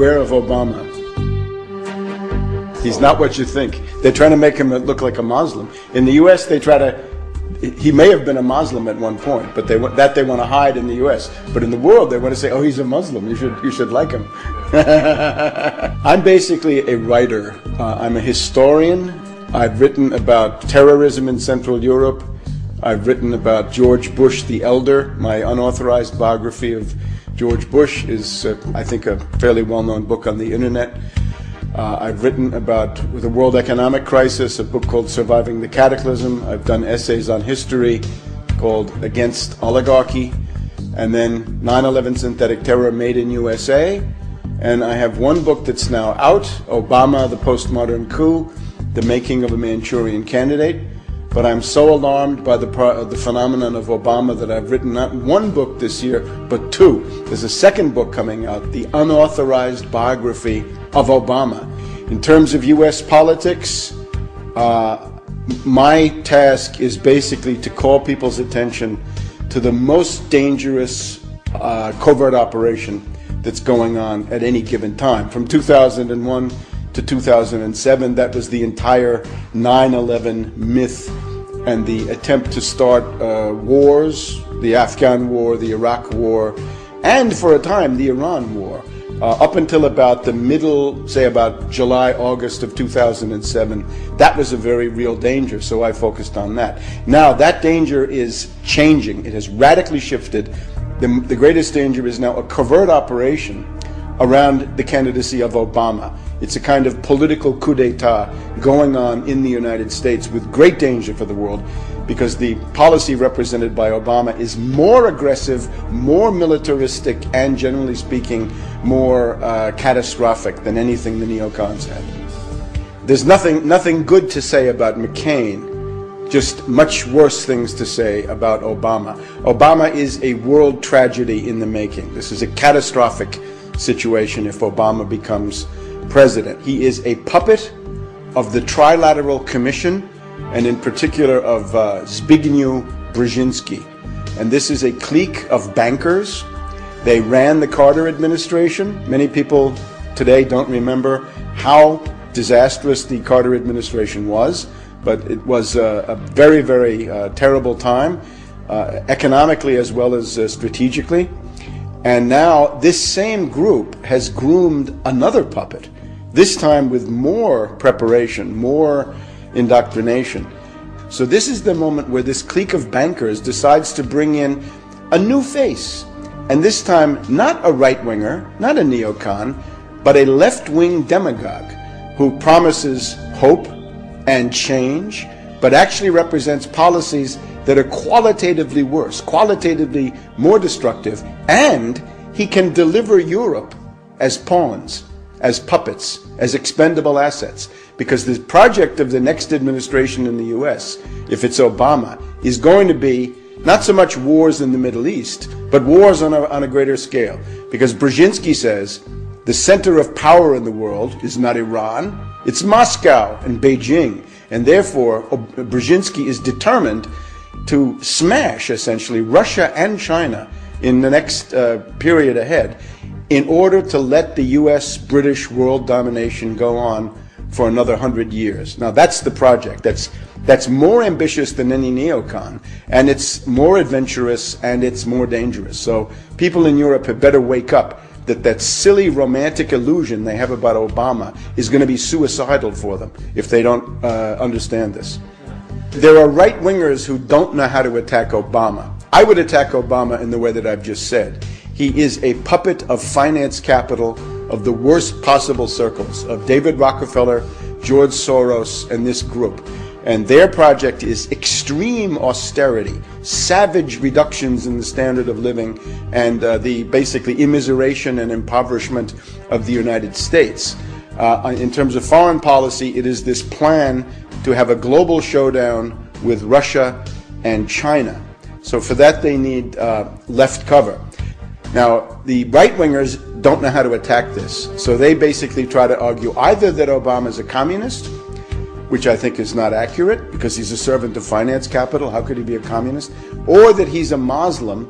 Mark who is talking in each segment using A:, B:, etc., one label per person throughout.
A: beware of Obama. He's not what you think. They're trying to make him look like a Muslim. In the U.S., they try to. He may have been a Muslim at one point, but they want to hide in the U.S. But in the world, they want to say, "Oh, he's a Muslim. You should like him." I'm basically a writer. I'm a historian. I've written about terrorism in Central Europe. I've written about George Bush the Elder. My unauthorized biography of George Bush is, I think, a fairly well-known book on the internet. I've written about the world economic crisis, a book called Surviving the Cataclysm. I've done essays on history called Against Oligarchy, and then 9/11 Synthetic Terror Made in USA. And I have one book that's now out, Obama, the Postmodern Coup, The Making of a Manchurian Candidate. But I'm so alarmed by the phenomenon of Obama that I've written not one book this year, but two. There's a second book coming out, The Unauthorized Biography of Obama. In terms of U.S. politics, my task is basically to call people's attention to the most dangerous covert operation that's going on at any given time. From 2001 to 2007, that was the entire 9/11 myth and the attempt to start wars, the Afghan war, the Iraq war, and for a time the Iran war. Up until about the middle, say about July, August of 2007, that was a very real danger, so I focused on that. Now that danger is changing. It has radically shifted. The greatest danger is now a covert operation around the candidacy of Obama. It's a kind of political coup d'etat going on in the United States with great danger for the world, because the policy represented by Obama is more aggressive, more militaristic, and generally speaking, more catastrophic than anything the neocons had. There's nothing good to say about McCain, just much worse things to say about Obama. Obama is a world tragedy in the making. This is a catastrophic situation if Obama becomes president. He is a puppet of the Trilateral Commission, and in particular of Zbigniew Brzezinski. And this is a clique of bankers. They ran the Carter administration. Many people today don't remember how disastrous the Carter administration was, but it was a very, very terrible time, economically as well as strategically. And now this same group has groomed another puppet, this time with more preparation, more indoctrination. So this is the moment where this clique of bankers decides to bring in a new face. And this time, not a right-winger, not a neocon, but a left-wing demagogue who promises hope and change, but actually represents policies that are qualitatively worse, qualitatively more destructive, and he can deliver Europe as pawns, as puppets, as expendable assets. Because the project of the next administration in the US, if it's Obama, is going to be not so much wars in the Middle East, but wars on a greater scale. Because Brzezinski says the center of power in the world is not Iran, it's Moscow and Beijing. And therefore, Brzezinski is determined to smash, essentially, Russia and China in the next period ahead in order to let the US-British world domination go on for another 100 years. Now that's the project. That's more ambitious than any neocon, and it's more adventurous, and it's more dangerous. So people in Europe had better wake up that silly romantic illusion they have about Obama is going to be suicidal for them if they don't understand this. There are right-wingers who don't know how to attack Obama. I would attack Obama in the way that I've just said. He is a puppet of finance capital of the worst possible circles, of David Rockefeller, George Soros, and this group. And their project is extreme austerity, savage reductions in the standard of living, and the basically immiseration and impoverishment of the United States. In terms of foreign policy, it is this plan to have a global showdown with Russia and China. So for that, they need left cover. Now, the right-wingers don't know how to attack this, so they basically try to argue either that Obama is a communist, which I think is not accurate because he's a servant of finance capital. How could he be a communist? Or that he's a Muslim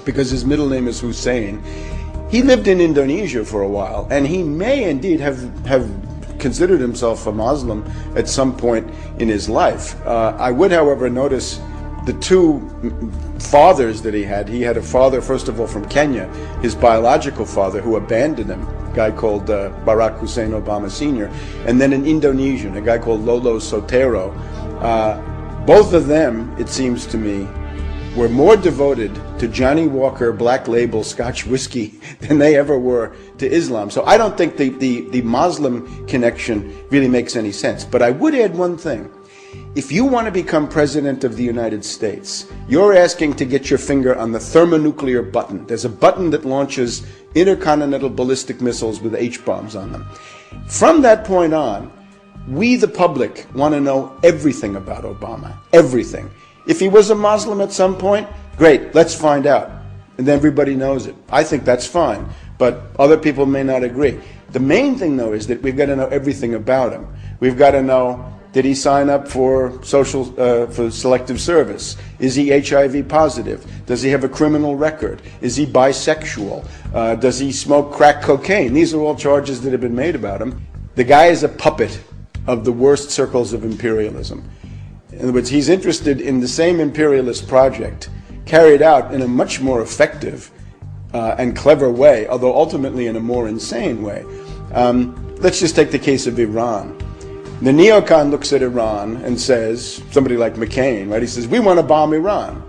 A: because his middle name is Hussein. He lived in Indonesia for a while, and he may indeed have considered himself a Muslim at some point in his life. I would, however, notice the two fathers that he had. He had a father, first of all, from Kenya, his biological father, who abandoned him, a guy called Barak Obama Sr., and then an Indonesian, a guy called Lolo Sotero. Both of them, it seems to me, were more devoted to Johnny Walker Black Label Scotch whiskey than they ever were to Islam. So I don't think the Muslim connection really makes any sense. But I would add one thing. If you want to become president of the United States, you're asking to get your finger on the thermonuclear button. There's a button that launches intercontinental ballistic missiles with H-bombs on them. From that point on, we, the public, want to know everything about Obama. Everything. If he was a Muslim at some point, great, let's find out. And then everybody knows it. I think that's fine, but other people may not agree. The main thing, though, is that we've got to know everything about him. We've got to know, did he sign up for for selective service? Is he HIV positive? Does he have a criminal record? Is he bisexual? Does he smoke crack cocaine? These are all charges that have been made about him. The guy is a puppet of the worst circles of imperialism. In other words, he's interested in the same imperialist project carried out in a much more effective and clever way, although ultimately in a more insane way. Let's just take the case of Iran. The neocon looks at Iran and says, somebody like McCain, right? He says, we want to bomb Iran.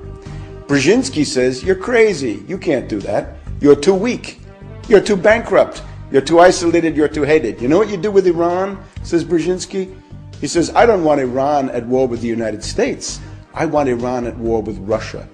A: Brzezinski says, you're crazy. You can't do that. You're too weak. You're too bankrupt. You're too isolated. You're too hated. You know what you do with Iran, says Brzezinski? He says, I don't want Iran at war with the United States. I want Iran at war with Russia.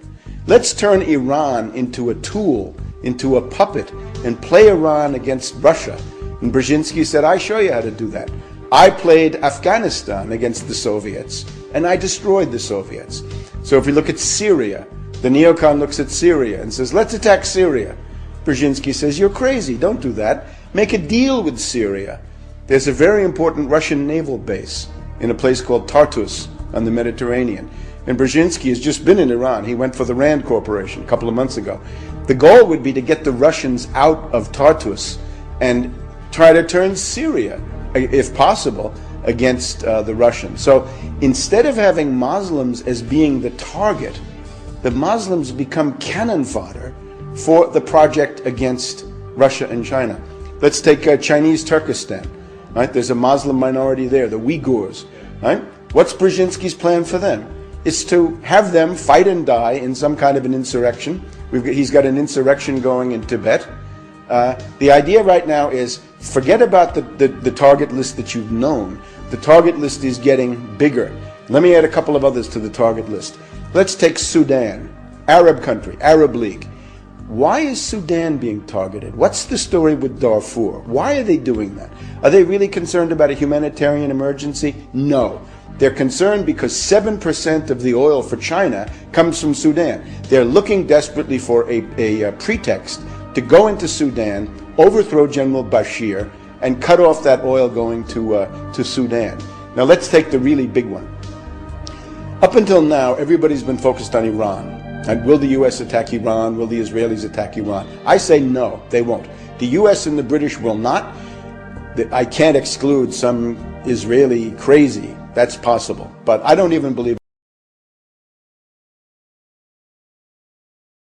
A: Let's turn Iran into a tool, into a puppet, and play Iran against Russia. And Brzezinski said, I show you how to do that. I played Afghanistan against the Soviets, and I destroyed the Soviets. So if we look at Syria, the neocon looks at Syria and says, let's attack Syria. Brzezinski says, you're crazy, don't do that. Make a deal with Syria. There's a very important Russian naval base in a place called Tartus on the Mediterranean. And Brzezinski has just been in Iran. He went for the Rand Corporation a couple of months ago. The goal would be to get the Russians out of Tartus and try to turn Syria, if possible, against the Russians. So instead of having Muslims as being the target, the Muslims become cannon fodder for the project against Russia and China. Let's take Chinese Turkestan. Right? There's a Muslim minority there, the Uyghurs. Right? What's Brzezinski's plan for them? It's to have them fight and die in some kind of an insurrection. He's got an insurrection going in Tibet. The idea right now is forget about the target list that you've known. The target list is getting bigger. Let me add a couple of others to the target list. Let's take Sudan, Arab country, Arab League. Why is Sudan being targeted? What's the story with Darfur? Why are they doing that? Are they really concerned about a humanitarian emergency? No. They're concerned because 7% of the oil for China comes from Sudan. They're looking desperately for a pretext to go into Sudan, overthrow General Bashir, and cut off that oil going to Sudan. Now let's take the really big one. Up until now, everybody's been focused on Iran. And will the U.S. attack Iran? Will the Israelis attack Iran? I say no, they won't. The U.S. and the British will not. I can't exclude some Israeli crazy. That's possible. But I don't even believe